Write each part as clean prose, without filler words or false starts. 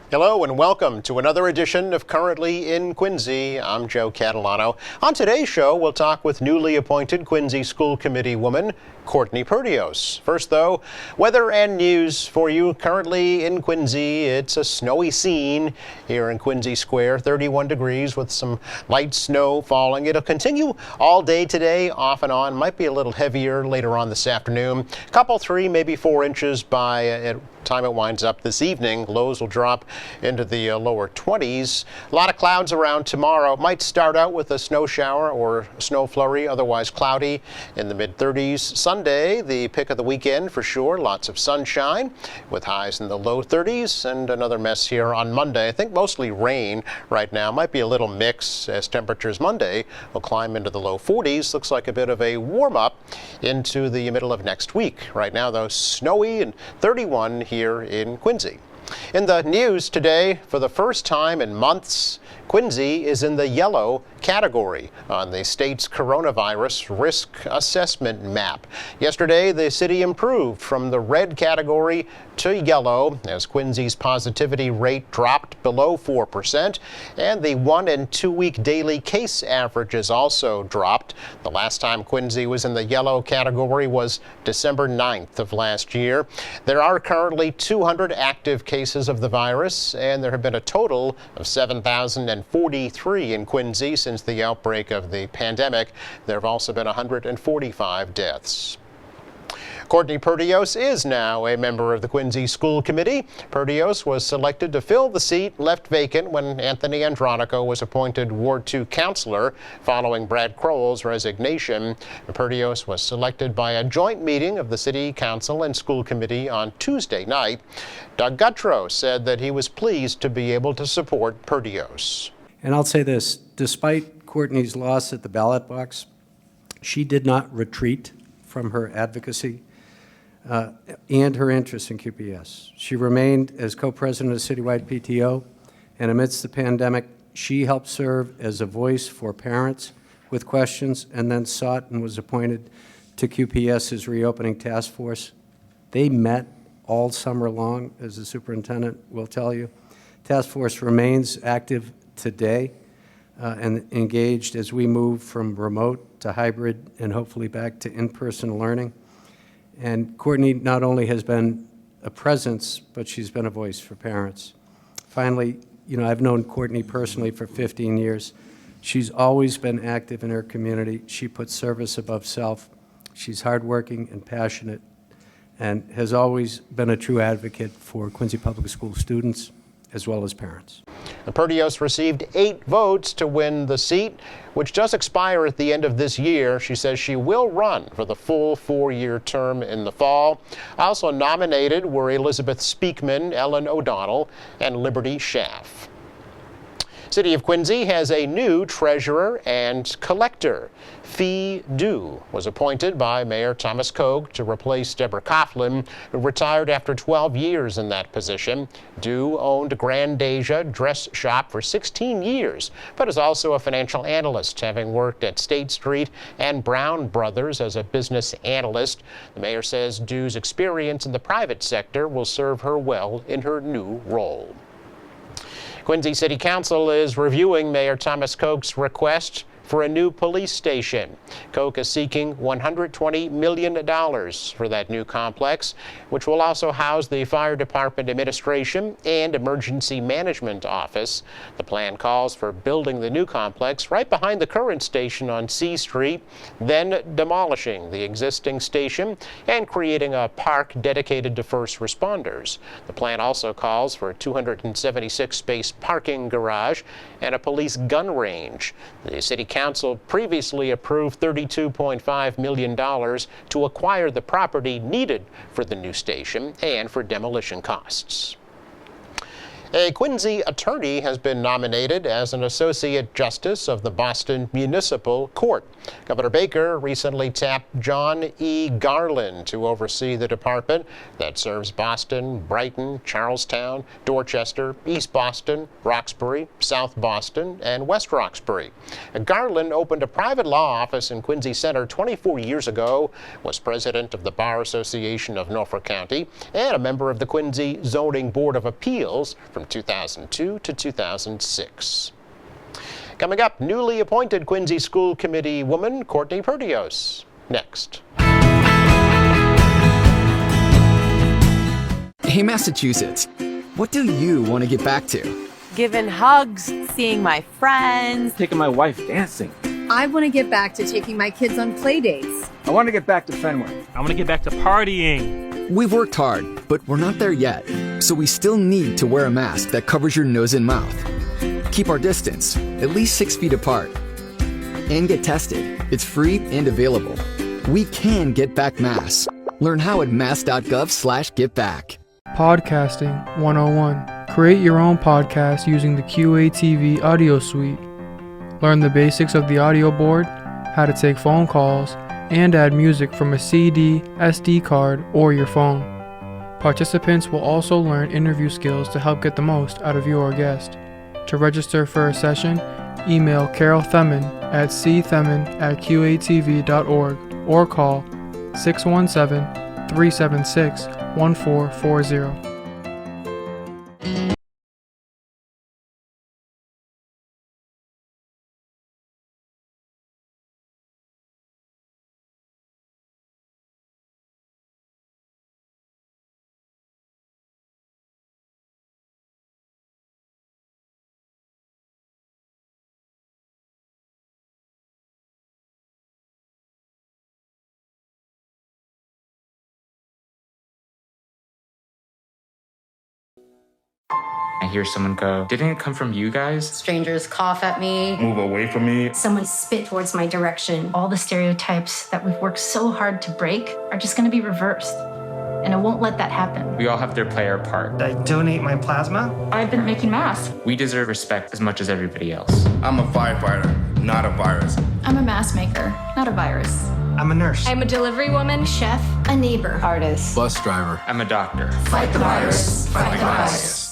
Hello and welcome to another edition of Currently in Quincy. I'm Joe Catalano. On today's show, we'll talk with newly appointed Quincy School Committee woman Courtney Perdios. First, though, weather and news for you currently in Quincy. It's a snowy scene here in Quincy Square, 31 degrees with some light snow falling. It'll continue all day today, off and on. Might be a little heavier later on this afternoon. A couple, 3, maybe 4 inches by time it winds up this evening. Lows will drop into the lower 20s. A lot of clouds around tomorrow. Might start out with a snow shower or snow flurry, otherwise cloudy in the mid 30s. Sunday, the pick of the weekend for sure. Lots of sunshine with highs in the low 30s, and another mess here on Monday. I think mostly rain right now. Might be a little mix as temperatures Monday will climb into the low 40s. Looks like a bit of a warm up into the middle of next week. Right now, though, snowy and 31 here in Quincy. In the news today, for the first time in months, Quincy is in the yellow category on the state's coronavirus risk assessment map. Yesterday, the city improved from the red category to yellow as Quincy's positivity rate dropped below 4%, and the 1 and 2 week daily case averages also dropped. The last time Quincy was in the yellow category was December 9th of last year. There are currently 200 active cases of the virus, and there have been a total of 7,043 in Quincy since the outbreak of the pandemic. There have also been 145 deaths. Courtney Perdios is now a member of the Quincy School Committee. Perdios was selected to fill the seat left vacant when Anthony Andronico was appointed Ward 2 counselor following Brad Crowell's resignation. Perdios was selected by a joint meeting of the City Council and School Committee on Tuesday night. Doug Gutrow said that he was pleased to be able to support Perdios. And I'll say this, despite Courtney's loss at the ballot box, she did not retreat from her advocacy and her interest in QPS. She remained as co-president of Citywide PTO, and amidst the pandemic, she helped serve as a voice for parents with questions, and then sought and was appointed to QPS's reopening task force. They met all summer long, as the superintendent will tell you. Task force remains active today and engaged as we move from remote to hybrid and hopefully back to in-person learning. And Courtney not only has been a presence, but she's been a voice for parents. Finally, I've known Courtney personally for 15 years. She's always been active in her community. She puts service above self. She's hardworking and passionate and has always been a true advocate for Quincy Public School students as well as parents. Perdios received 8 votes to win the seat, which does expire at the end of this year. She says she will run for the full 4-year term in the fall. Also nominated were Elizabeth Speakman, Ellen O'Donnell, and Liberty Schaff. City of Quincy has a new treasurer and collector. Fee Du was appointed by Mayor Thomas Koch to replace Deborah Coughlin, who retired after 12 years in that position. Du owned Grandasia Dress Shop for 16 years, but is also a financial analyst, having worked at State Street and Brown Brothers as a business analyst. The mayor says Du's experience in the private sector will serve her well in her new role. Quincy City Council is reviewing Mayor Thomas Koch's request for a new police station. Koch is seeking $120 million for that new complex, which will also house the Fire Department Administration and Emergency Management Office. The plan calls for building the new complex right behind the current station on C Street, then demolishing the existing station and creating a park dedicated to first responders. The plan also calls for a 276-space parking garage and a police gun range. The City Council previously approved $32.5 million to acquire the property needed for the new station and for demolition costs. A Quincy attorney has been nominated as an Associate Justice of the Boston Municipal Court. Governor Baker recently tapped John E. Garland to oversee the department that serves Boston, Brighton, Charlestown, Dorchester, East Boston, Roxbury, South Boston, and West Roxbury. Garland opened a private law office in Quincy Center 24 years ago, was president of the Bar Association of Norfolk County, and a member of the Quincy Zoning Board of Appeals from 2002 to 2006. Coming up, newly appointed Quincy School Committee woman Courtney Perdios. Next. Hey, Massachusetts, what do you want to get back to? Giving hugs, seeing my friends. Taking my wife dancing. I want to get back to taking my kids on play dates. I want to get back to Fenway. I want to get back to partying. We've worked hard, but we're not there yet. So we still need to wear a mask that covers your nose and mouth. Keep our distance, at least 6 feet apart. And get tested. It's free and available. We can get back masks. Learn how at mass.gov/getback. Podcasting 101. Create your own podcast using the QATV audio suite. Learn the basics of the audio board, how to take phone calls, and add music from a CD, SD card, or your phone. Participants will also learn interview skills to help get the most out of your guest. To register for a session, email Carol Themin at cthemin@qatv.org or call 617-376-1440. I hear someone go, "Didn't it come from you guys?" Strangers cough at me. Move away from me. Someone spit towards my direction. All the stereotypes that we've worked so hard to break are just going to be reversed. And I won't let that happen. We all have to play our part. I donate my plasma. I've been making masks. We deserve respect as much as everybody else. I'm a firefighter, not a virus. I'm a mask maker, not a virus. I'm a nurse. I'm a delivery woman, chef, a neighbor, artist, Bus driver. I'm a doctor. Fight the virus. Fight the virus.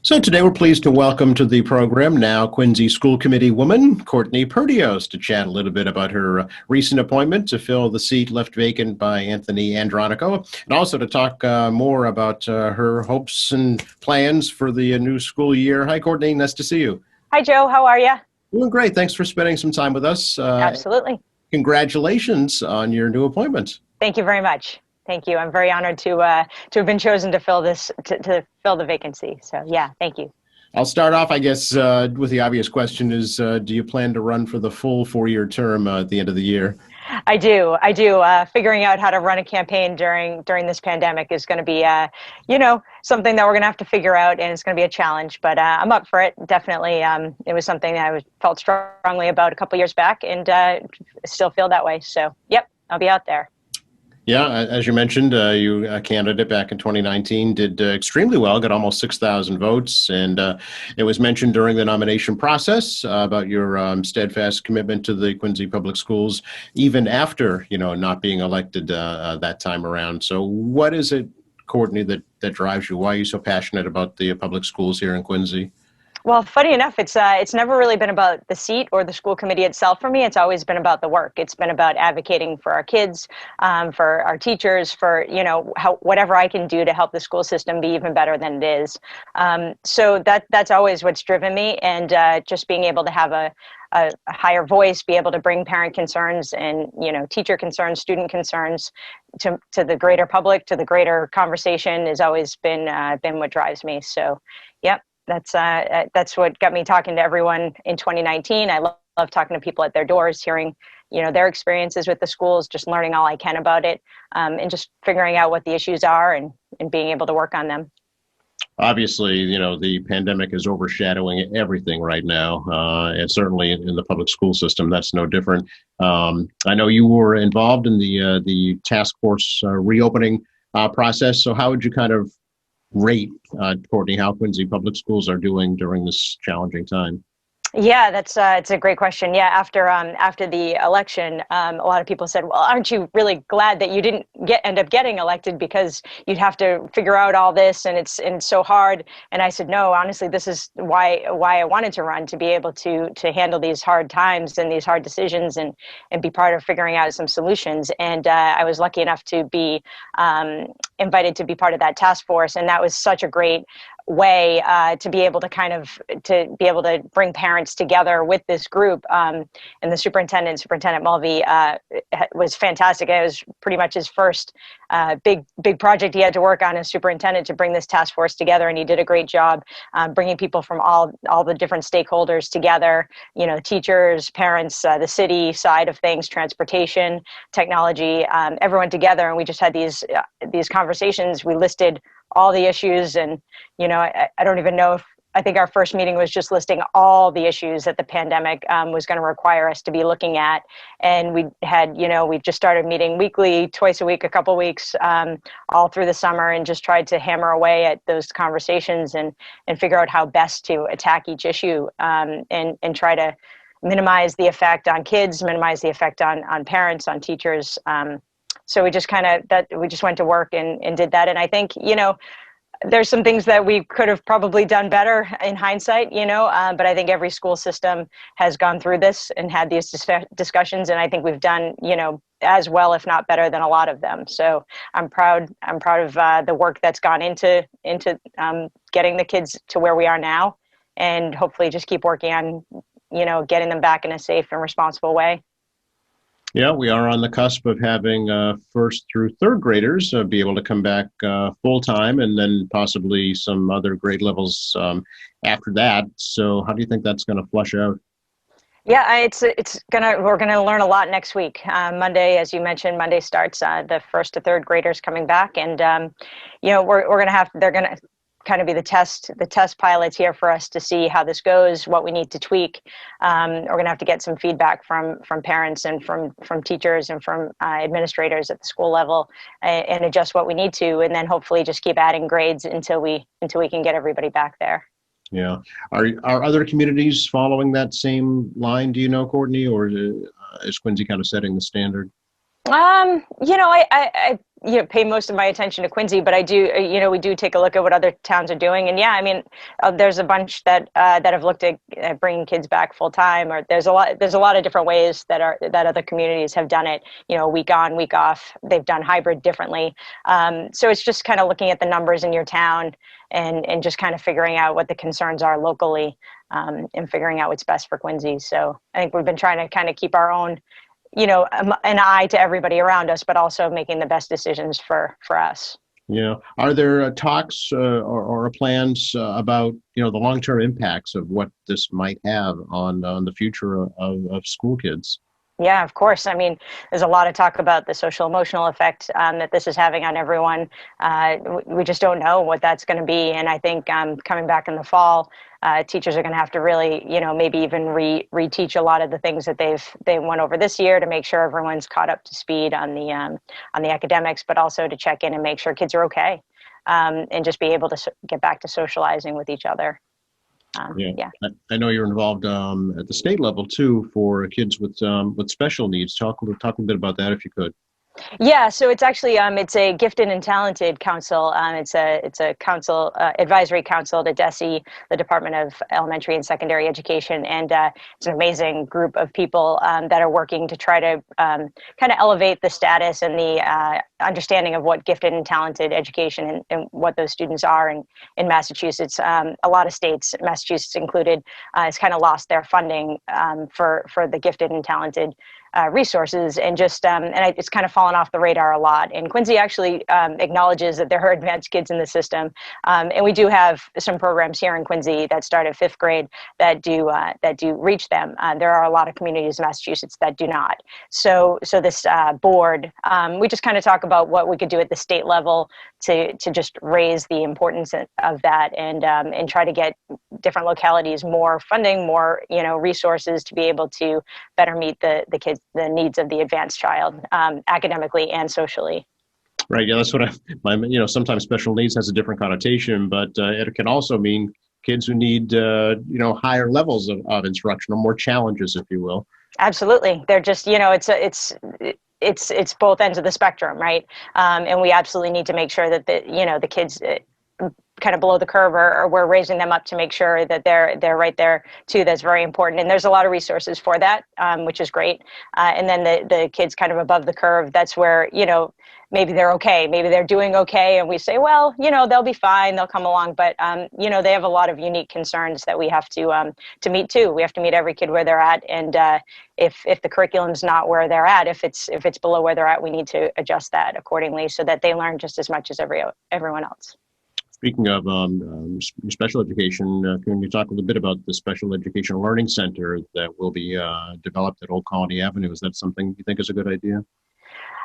So today we're pleased to welcome to the program now Quincy School Committee woman Courtney Perdios to chat a little bit about her recent appointment to fill the seat left vacant by Anthony Andronico, and also to talk more about her hopes and plans for the new school year. Hi, Courtney. Nice to see you. Hi, Joe. How are you? Doing great. Thanks for spending some time with us. Absolutely. Congratulations on your new appointment. Thank you very much. Thank you. I'm very honored to have been chosen to fill this to fill the vacancy. So yeah, thank you. I'll start off, I guess, with the obvious question is, do you plan to run for the full 4-year term at the end of the year? I do. Figuring out how to run a campaign during this pandemic is going to be, something that we're going to have to figure out, and it's going to be a challenge. But I'm up for it. Definitely, it was something that I felt strongly about a couple years back, and still feel that way. So, yep, I'll be out there. Yeah, as you mentioned, you a candidate back in 2019 did extremely well, got almost 6,000 votes, and it was mentioned during the nomination process about your steadfast commitment to the Quincy Public Schools, even after not being elected that time around. So, what is it, Courtney, that drives you? Why are you so passionate about the public schools here in Quincy? Well, funny enough, it's never really been about the seat or the school committee itself for me. It's always been about the work. It's been about advocating for our kids, for our teachers, for whatever I can do to help the school system be even better than it is. So that's always what's driven me, and just being able to have a higher voice, be able to bring parent concerns and teacher concerns, student concerns to the greater public, to the greater conversation, has always been what drives me. So, yep. That's what got me talking to everyone in 2019. I love talking to people at their doors, hearing, their experiences with the schools, just learning all I can about it, and just figuring out what the issues are and being able to work on them. Obviously, the pandemic is overshadowing everything right now, and certainly in the public school system, that's no different. I know you were involved in the task force reopening process. So how would you kind of rate, Courtney, how Quincy Public Schools are doing during this challenging time. Yeah, it's a great question. Yeah, after the election, a lot of people said, "Well, aren't you really glad that you didn't end up getting elected because you'd have to figure out all this and it's so hard?" And I said, "No, honestly, this is why I wanted to run, to be able to handle these hard times and these hard decisions and be part of figuring out some solutions." And I was lucky enough to be invited to be part of that task force, and that was such a great way to be able to bring parents together with this group. And the Superintendent Mulvey, was fantastic. It was pretty much his first big project he had to work on as superintendent, to bring this task force together, and he did a great job bringing people from all the different stakeholders together. You know, teachers, parents, the city side of things, transportation, technology, everyone together, and we just had these conversations. We listed all the issues, and I don't even know if, I think our first meeting was just listing all the issues that the pandemic was going to require us to be looking at. And we had, we just started meeting weekly, twice a week, a couple weeks, all through the summer, and just tried to hammer away at those conversations and figure out how best to attack each issue, and try to minimize the effect on kids, minimize the effect on parents, on teachers. So we just went to work and did that. And I think, there's some things that we could have probably done better in hindsight, but I think every school system has gone through this and had these discussions. And I think we've done, as well, if not better than a lot of them. So I'm proud of the work that's gone into getting the kids to where we are now, and hopefully just keep working on, getting them back in a safe and responsible way. Yeah, we are on the cusp of having first through third graders be able to come back full time, and then possibly some other grade levels after that. So how do you think that's going to flush out? Yeah, we're gonna learn a lot next week. Monday, as you mentioned, Monday starts the first to third graders coming back, and they're gonna kind of be the test pilots here for us to see how this goes, what we need to tweak. We're going to have to get some feedback from parents and from teachers and from administrators at the school level, and adjust what we need to, and then hopefully just keep adding grades until we can get everybody back there. Yeah. Are other communities following that same line, do you know, Courtney, or is Quincy kind of setting the standard? I pay most of my attention to Quincy, but I do, we do take a look at what other towns are doing. And yeah, I mean, there's a bunch that have looked at bringing kids back full time, or there's a lot of different ways that other communities have done it, week on, week off. They've done hybrid differently. So it's just kind of looking at the numbers in your town and just kind of figuring out what the concerns are locally, and figuring out what's best for Quincy. So I think we've been trying to kind of keep our own, an eye to everybody around us, but also making the best decisions for us. Yeah. Are there talks or plans about, the long-term impacts of what this might have on the future of school kids? Yeah, of course. I mean, there's a lot of talk about the social emotional effect that this is having on everyone. We just don't know what that's going to be. And I think coming back in the fall, teachers are going to have to really, maybe even reteach a lot of the things that they went over this year to make sure everyone's caught up to speed on the academics, but also to check in and make sure kids are okay, and just be able to get back to socializing with each other. Yeah. I know you're involved at the state level too for kids with special needs. Talk a bit about that if you could. Yeah, so it's actually it's a gifted and talented council. It's a council advisory council to DESE, the Department of Elementary and Secondary Education, and it's an amazing group of people that are working to try to kind of elevate the status and the understanding of what gifted and talented education and what those students are in Massachusetts. A lot of states, Massachusetts included, has kind of lost their funding for the gifted and talented resources, and just it's kind of fallen off the radar a lot. And Quincy actually acknowledges that there are advanced kids in the system, and we do have some programs here in Quincy that start at 5th grade that do reach them. There are a lot of communities in Massachusetts that do not. So this board, we just kind of talk about what we could do at the state level to just raise the importance of that, and try to get different localities more funding, more resources to be able to better meet the needs of the advanced child, academically and socially. Right. Yeah, that's what sometimes special needs has a different connotation, but it can also mean kids who need, higher levels of instruction or more challenges, if you will. Absolutely. They're just, it's both ends of the spectrum, right? And we absolutely need to make sure that the kids kind of below the curve, or we're raising them up to make sure that they're right there too. That's very important, and there's a lot of resources for that, which is great. And then the kids kind of above the curve, that's where maybe they're okay, maybe they're doing okay, and we say, well, they'll be fine, they'll come along, but they have a lot of unique concerns that we have to meet too. We have to meet every kid where they're at, and if the curriculum's not where they're at, if it's below where they're at, we need to adjust that accordingly so that they learn just as much as everyone else. Speaking of special education, can you talk a little bit about the Special Education Learning Center that will be developed at Old Colony Avenue? Is that something you think is a good idea?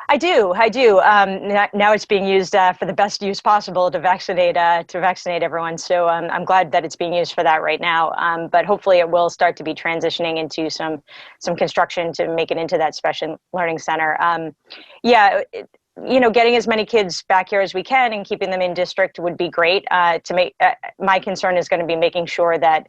I do. Now it's being used for the best use possible to vaccinate everyone. So I'm glad that it's being used for that right now. But hopefully it will start to be transitioning into some construction to make it into that special learning center. Getting as many kids back here as we can and keeping them in district would be great. My concern is going to be making sure that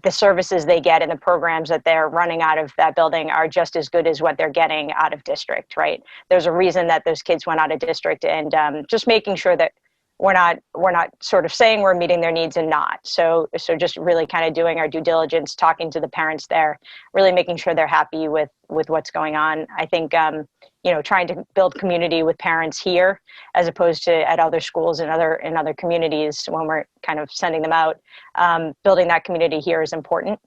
the services they get and the programs that they're running out of that building are just as good as what they're getting out of district, right? There's a reason that those kids went out of district, and just making sure that we're not sort of saying we're meeting their needs and not. So just really kind of doing our due diligence, talking to the parents there, really making sure they're happy with what's going on. I think trying to build community with parents here as opposed to at other schools and other communities when we're kind of sending them out. Building that community here is important.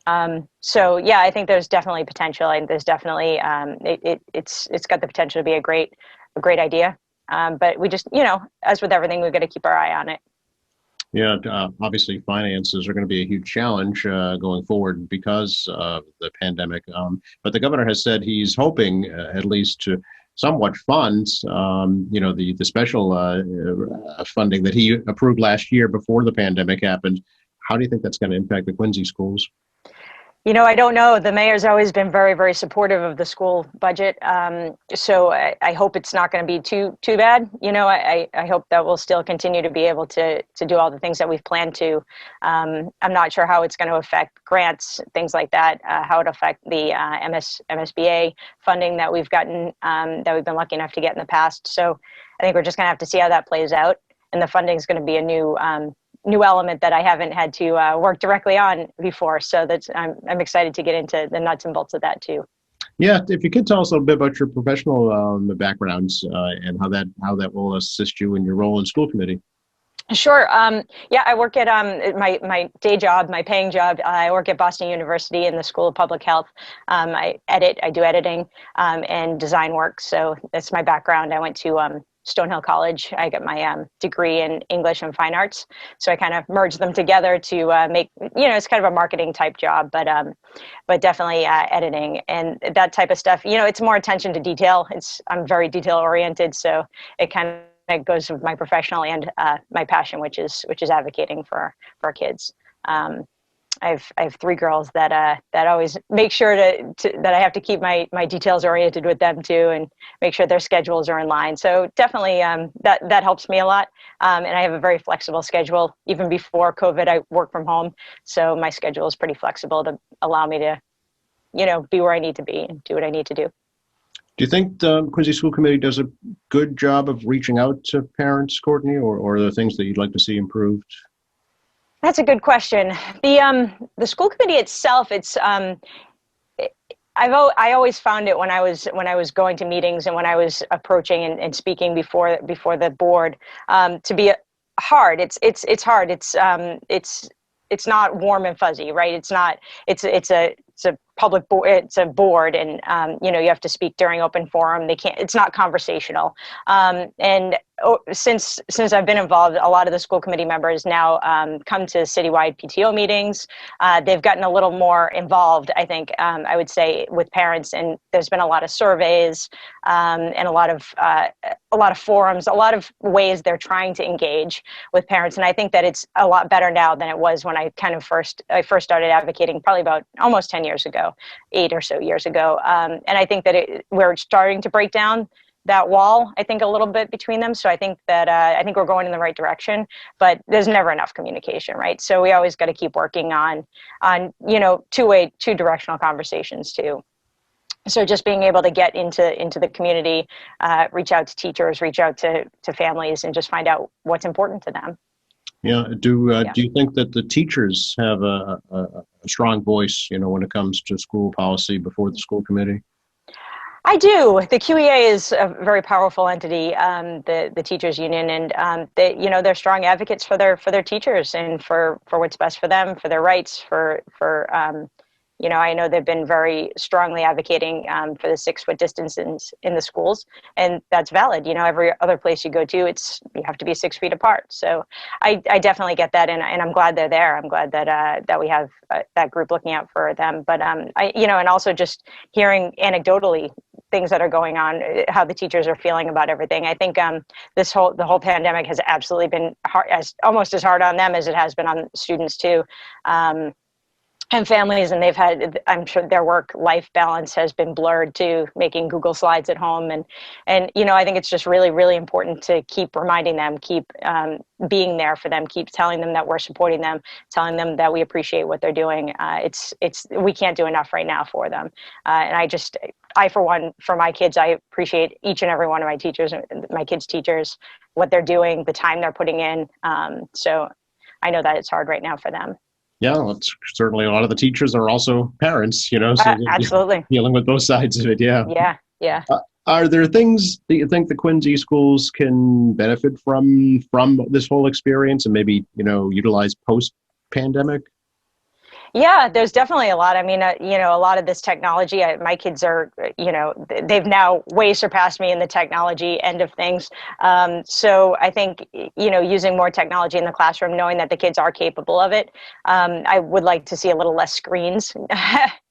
I think there's definitely potential, and there's definitely it's got the potential to be a great idea. But we just, as with everything, we've got to keep our eye on it. Yeah, obviously finances are going to be a huge challenge going forward because of the pandemic. But the governor has said he's hoping at least to somewhat fund, the special funding that he approved last year before the pandemic happened. How do you think that's going to impact the Quincy schools? I don't know. The mayor's always been very, very supportive of the school budget. So I hope it's not going to be too bad. I hope that we'll still continue to be able to do all the things that we've planned to. I'm not sure how it's going to affect grants, things like that, how it affect the MSBA funding that we've gotten, that we've been lucky enough to get in the past. So I think we're just going to have to see how that plays out. And the funding is going to be a new element that I haven't had to work directly on before. So I'm excited to get into the nuts and bolts of that too. Yeah, if you could tell us a little bit about your professional backgrounds and how that will assist you in your role in school committee. Sure. I work at my day job, my paying job. I work at Boston University in the School of Public Health. I do editing and design work. So that's my background. I went to Stonehill College. I got my degree in English and Fine Arts. So I kind of merged them together to make, it's kind of a marketing type job, but definitely editing and that type of stuff. It's more attention to detail. I'm very detail oriented. So it kind of goes with my professional and my passion, which is advocating for our kids. I have three girls that always make sure that I have to keep my details oriented with them too, and make sure their schedules are in line. So definitely that helps me a lot. And I have a very flexible schedule. Even before COVID, I work from home, so my schedule is pretty flexible to allow me to, be where I need to be and do what I need to do. Do you think the Quincy School Committee does a good job of reaching out to parents, Courtney, or are there things that you'd like to see improved? That's a good question. The school committee itself, I always found it when I was going to meetings and when I was approaching and speaking before the board to be hard. It's hard. It's not warm and fuzzy, right? It's a public board. It's a board, and you have to speak during open forum. It's not conversational. And since I've been involved, a lot of the school committee members now come to citywide PTO meetings. They've gotten a little more involved, I think, I would say, with parents. And there's been a lot of surveys and a lot of forums, a lot of ways they're trying to engage with parents. And I think that it's a lot better now than it was when I first started advocating, probably about almost 10 years ago, 8 or so years ago. And I think that we're starting to break down that wall, I think, a little bit between them. So I think that I think we're going in the right direction, but there's never enough communication, right? So we always got to keep working on two directional conversations too. So just being able to get into the community, reach out to teachers, reach out to families, and just find out what's important to them. Yeah. Do you think that the teachers have a strong voice, when it comes to school policy before the school committee? I do. The QEA is a very powerful entity, the teachers union, and they're strong advocates for their teachers and for what's best for them, for their rights, for I know they've been very strongly advocating for the 6-foot distance in the schools, and that's valid. Every other place you go to, you have to be 6 feet apart. So I definitely get that, and I'm glad they're there. I'm glad that we have that group looking out for them. But and also just hearing anecdotally things that are going on, how the teachers are feeling about everything. I think the whole pandemic has absolutely been almost as hard on them as it has been on students too. And families, and they've had, I'm sure their work-life balance has been blurred too, making Google Slides at home. And I think it's just really, really important to keep reminding them, keep being there for them, keep telling them that we're supporting them, telling them that we appreciate what they're doing. We can't do enough right now for them. And I, for one, for my kids, I appreciate each and every one of my teachers, my kids' teachers, what they're doing, the time they're putting in. So I know that it's hard right now for them. Yeah, it's certainly a lot of the teachers are also parents, so absolutely dealing with both sides of it. Yeah. Yeah. Are there things that you think the Quincy schools can benefit from this whole experience and maybe, utilize post-pandemic? Yeah, there's definitely a lot. I mean, a lot of this technology, my kids are, they've now way surpassed me in the technology end of things. So I think, using more technology in the classroom, knowing that the kids are capable of it, I would like to see a little less screens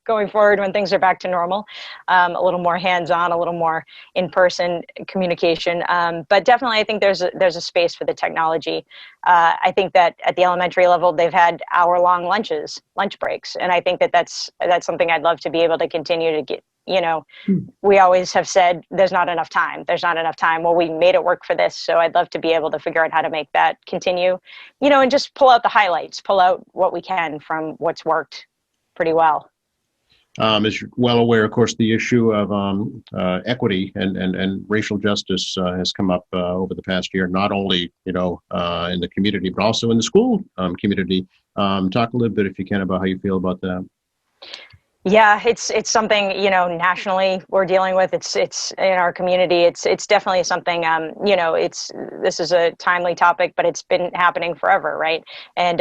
going forward when things are back to normal, a little more hands-on, a little more in-person communication. But definitely, I think there's a space for the technology. I think that at the elementary level, they've had hour-long lunch breaks, and I think that's something I'd love to be able to continue to get. We always have said there's not enough time. There's not enough time. Well, we made it work for this, so I'd love to be able to figure out how to make that continue. And just pull out the highlights, pull out what we can from what's worked pretty well. As you're well aware, of course, the issue of equity and racial justice has come up over the past year, not only, in the community, but also in the school community. Talk a little bit, if you can, about how you feel about that. Yeah, it's something, nationally we're dealing with. It's in our community. It's definitely something, this is a timely topic, but it's been happening forever, right? And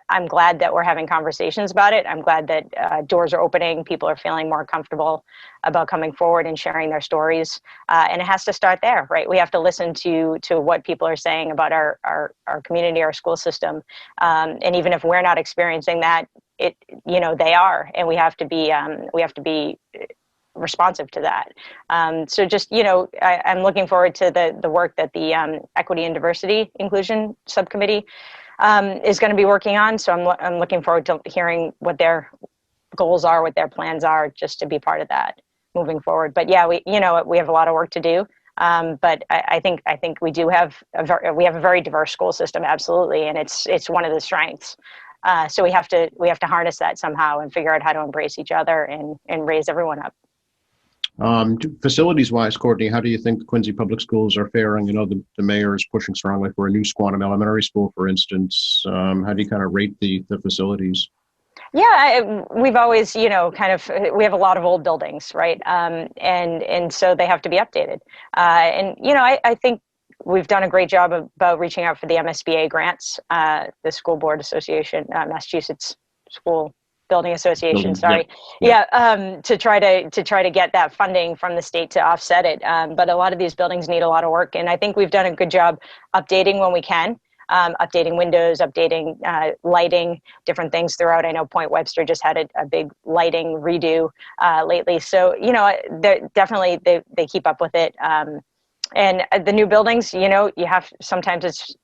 I'm glad that we're having conversations about it. I'm glad that doors are opening. People are feeling more comfortable about coming forward and sharing their stories. And it has to start there, right? We have to listen to what people are saying about our community, our school system. And even if we're not experiencing that, they are, and we have to be responsive to that. So just, I'm looking forward to the work that the Equity and Diversity Inclusion Subcommittee is going to be working on. So I'm looking forward to hearing what their goals are, what their plans are, just to be part of that moving forward. But yeah, we have a lot of work to do. But I think we do have a very diverse school system, absolutely, and it's one of the strengths. So we have to harness that somehow and figure out how to embrace each other and raise everyone up. Facilities-wise, Courtney, how do you think the Quincy Public Schools are faring? The mayor is pushing strongly for a new Squantum Elementary School, for instance. How do you kind of rate the facilities? Yeah, we've always, we have a lot of old buildings, right? And so they have to be updated. I think we've done a great job about reaching out for the MSBA grants, the School Board Association, Massachusetts School Building Association. To try to get that funding from the state to offset it. But a lot of these buildings need a lot of work, and I think we've done a good job updating when we can. Updating windows, updating lighting, different things throughout. I know Point Webster just had a big lighting redo lately. So, definitely they keep up with it. And the new buildings, you have, sometimes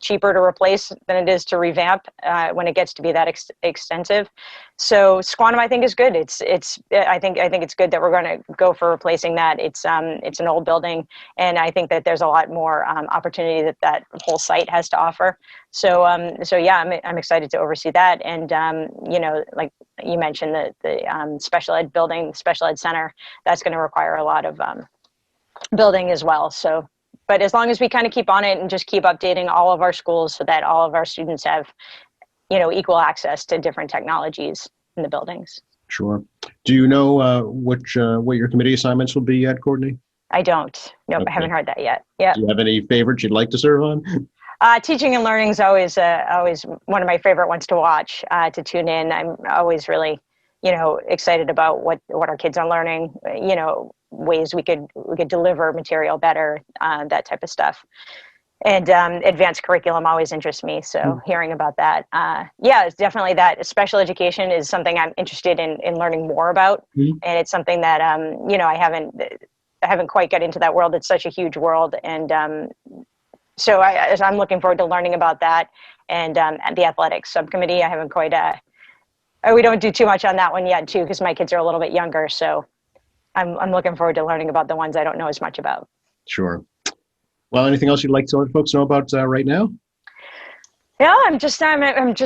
cheaper to replace than it is to revamp when it gets to be that extensive. So Squantum, I think, is good. I think it's good that we're going to go for replacing that. It's an old building, and I think that there's a lot more opportunity that whole site has to offer. So yeah, I'm excited to oversee that. And like you mentioned, the special ed building, special ed center, that's going to require a lot of building as well. So, but as long as we kind of keep on it and just keep updating all of our schools so that all of our students have, equal access to different technologies in the buildings. Sure. Do you know what your committee assignments will be yet, Courtney? I don't. Nope, Okay. I haven't heard that yet. Yeah. Do you have any favorites you'd like to serve on? Teaching and learning is always one of my favorite ones to watch, to tune in. I'm always really, excited about what our kids are learning, ways we could deliver material better, that type of stuff. And advanced curriculum always interests me. So hearing about that, it's definitely that. Special education is something I'm interested in learning more about. And it's something that, I haven't quite got into that world. It's such a huge world. And so I'm looking forward to learning about that. And the athletics subcommittee, I haven't quite, we don't do too much on that one yet too, because my kids are a little bit younger. So I'm looking forward to learning about the ones I don't know as much about. Sure. Well, anything else you'd like to let folks know about right now? Yeah, I'm just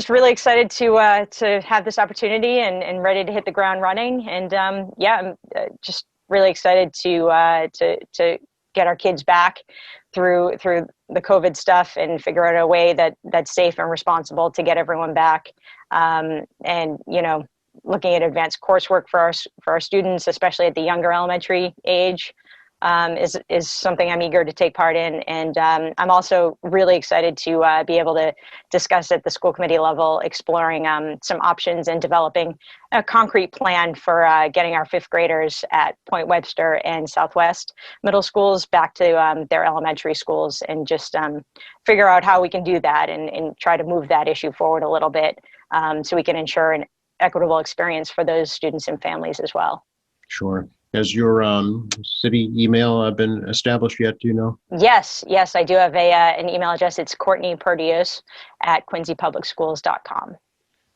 really excited to have this opportunity and ready to hit the ground running. And I'm just really excited to get our kids back through the COVID stuff and figure out a way that's safe and responsible to get everyone back. And looking at advanced coursework for our students, especially at the younger elementary age, is something I'm eager to take part in. And I'm also really excited to be able to discuss at the school committee level, exploring some options and developing a concrete plan for getting our fifth graders at Point Webster and Southwest middle schools back to their elementary schools, and just figure out how we can do that and try to move that issue forward a little bit, so we can ensure an equitable experience for those students and families as well. Sure. Has your city email been established yet? Do you know? Yes, I do have an email address. It's Courtney Perdios at quincypublicschools.com.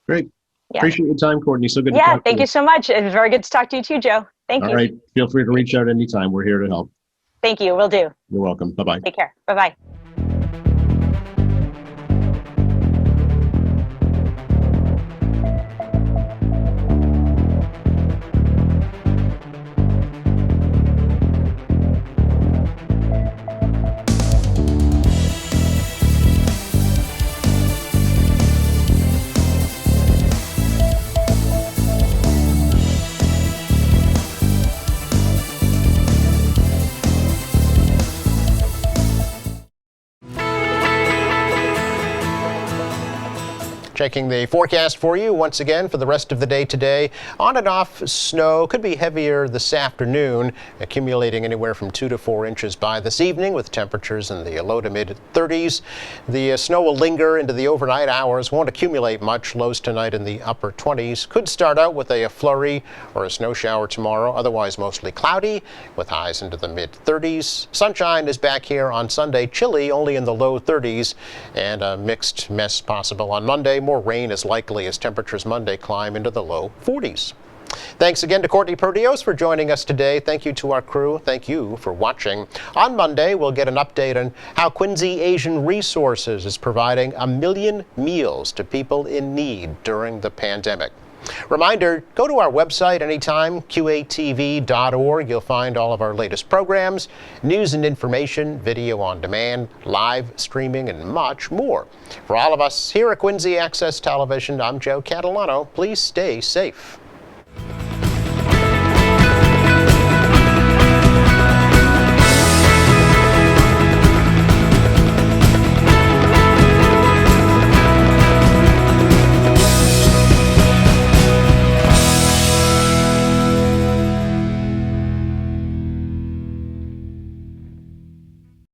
Great. Yeah. Appreciate your time, Courtney. So good to Yeah, talk to thank you so much. It was very good to talk to you too, Joe. Thank you. All right. Feel free to reach out anytime. We're here to help. Thank you. Will do. You're welcome. Bye-bye. Take care. Bye-bye. Checking the forecast for you once again for the rest of the day today. On and off snow, could be heavier this afternoon, accumulating anywhere from 2 to 4 inches by this evening, with temperatures in the low to mid 30s. The snow will linger into the overnight hours, won't accumulate much. Lows tonight in the upper 20s. Could start out with a flurry or a snow shower tomorrow, otherwise mostly cloudy with highs into the mid 30s. Sunshine is back here on Sunday, chilly only in the low 30s, and a mixed mess possible on Monday. More rain is likely as temperatures Monday climb into the low 40s. Thanks again to Courtney Perdios for joining us today. Thank you to our crew. Thank you for watching. On Monday, we'll get an update on how Quincy Asian Resources is providing 1 million meals to people in need during the pandemic. Reminder, go to our website anytime, qatv.org. You'll find all of our latest programs, news and information, video on demand, live streaming, and much more. For all of us here at Quincy Access Television, I'm Joe Catalano. Please stay safe.